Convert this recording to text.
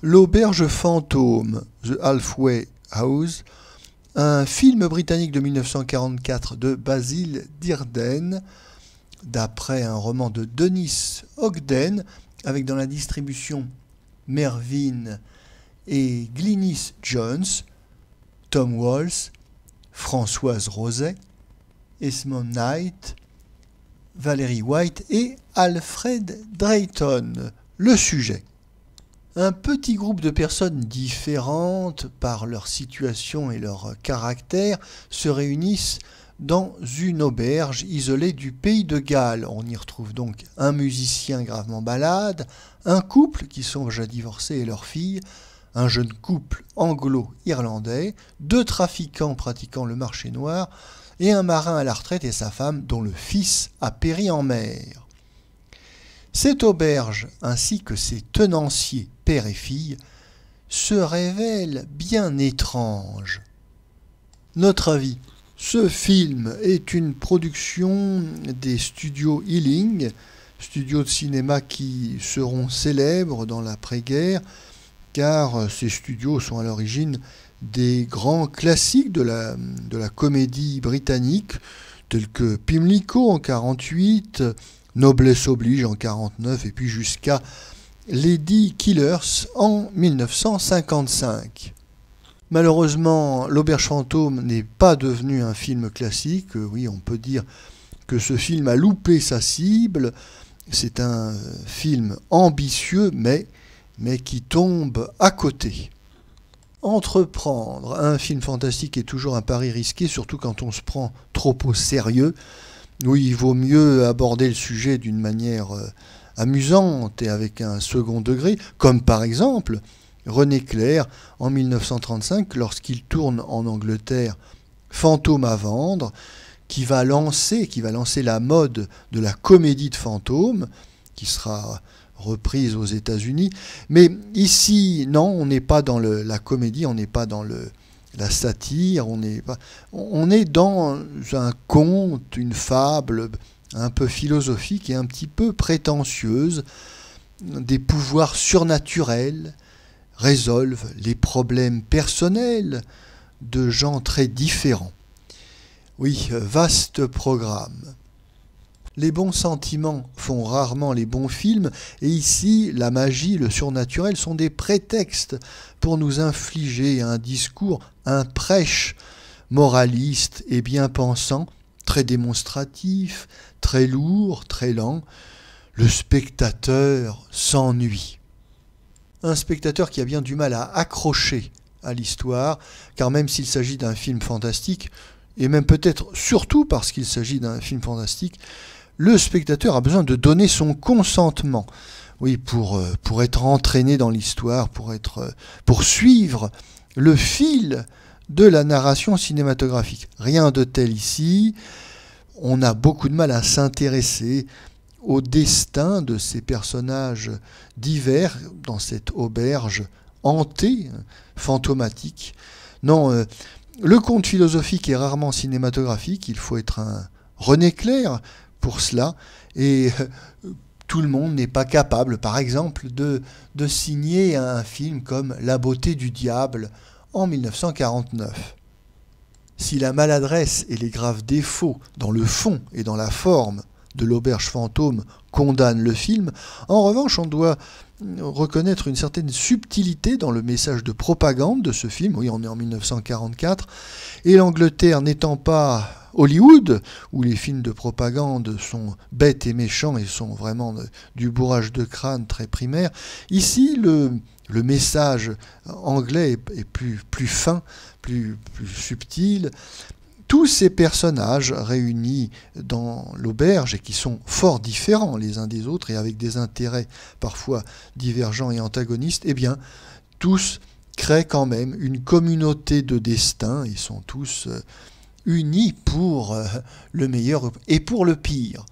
L'auberge fantôme, The Halfway House, un film britannique de 1944 de Basil Dearden, d'après un roman de Dennis Ogden, avec dans la distribution Mervyn et Glynis Jones, Tom Walsh, Françoise Roset, Esmond Knight, Valérie White et Alfred Drayton. Le sujet. Un petit groupe de personnes différentes par leur situation et leur caractère se réunissent dans une auberge isolée du pays de Galles. On y retrouve donc un musicien gravement malade, un couple qui songe à divorcer et leur fille, un jeune couple anglo-irlandais, deux trafiquants pratiquant le marché noir et un marin à la retraite et sa femme dont le fils a péri en mer. Cette auberge, ainsi que ses tenanciers, père et fille, se révèlent bien étranges. Notre avis, ce film est une production des studios Ealing, studios de cinéma qui seront célèbres dans l'après-guerre, car ces studios sont à l'origine des grands classiques de la comédie britannique, tels que Pimlico en 1948, Noblesse oblige en 1949 et puis jusqu'à Lady Killers en 1955. Malheureusement, L'Auberge fantôme n'est pas devenu un film classique. Oui, on peut dire que ce film a loupé sa cible. C'est un film ambitieux, mais qui tombe à côté. Entreprendre un film fantastique est toujours un pari risqué, surtout quand on se prend trop au sérieux. Oui, il vaut mieux aborder le sujet d'une manière amusante et avec un second degré, comme par exemple René Clair en 1935, lorsqu'il tourne en Angleterre Fantôme à vendre, qui va lancer la mode de la comédie de fantômes, qui sera reprise aux États-Unis. Mais ici, non, on n'est pas dans la comédie, on n'est pas dans la satire, on est dans un conte, une fable un peu philosophique et un petit peu prétentieuse. Des pouvoirs surnaturels résolvent les problèmes personnels de gens très différents. Oui, vaste programme. Les bons sentiments font rarement les bons films, et ici, la magie, le surnaturel sont des prétextes pour nous infliger un discours, un prêche moraliste et bien pensant, très démonstratif, très lourd, très lent. Le spectateur s'ennuie. Un spectateur qui a bien du mal à accrocher à l'histoire, car même s'il s'agit d'un film fantastique, et même peut-être surtout parce qu'il s'agit d'un film fantastique, le spectateur a besoin de donner son consentement, oui, pour être entraîné dans l'histoire, pour suivre le fil de la narration cinématographique. Rien de tel ici. On a beaucoup de mal à s'intéresser au destin de ces personnages divers dans cette auberge hantée, fantomatique. Non, le conte philosophique est rarement cinématographique, il faut être un René Clair pour cela, et tout le monde n'est pas capable, par exemple, de signer un film comme La beauté du diable en 1949. Si la maladresse et les graves défauts dans le fond et dans la forme de l'auberge fantôme condamnent le film, en revanche, on doit reconnaître une certaine subtilité dans le message de propagande de ce film. Oui, on est en 1944, et l'Angleterre n'étant pas Hollywood, où les films de propagande sont bêtes et méchants et sont vraiment du bourrage de crâne très primaire, ici le message anglais est plus fin, plus subtil. Tous ces personnages réunis dans l'auberge et qui sont fort différents les uns des autres et avec des intérêts parfois divergents et antagonistes, eh bien, tous créent quand même une communauté de destin et sont tous unis pour le meilleur et pour le pire.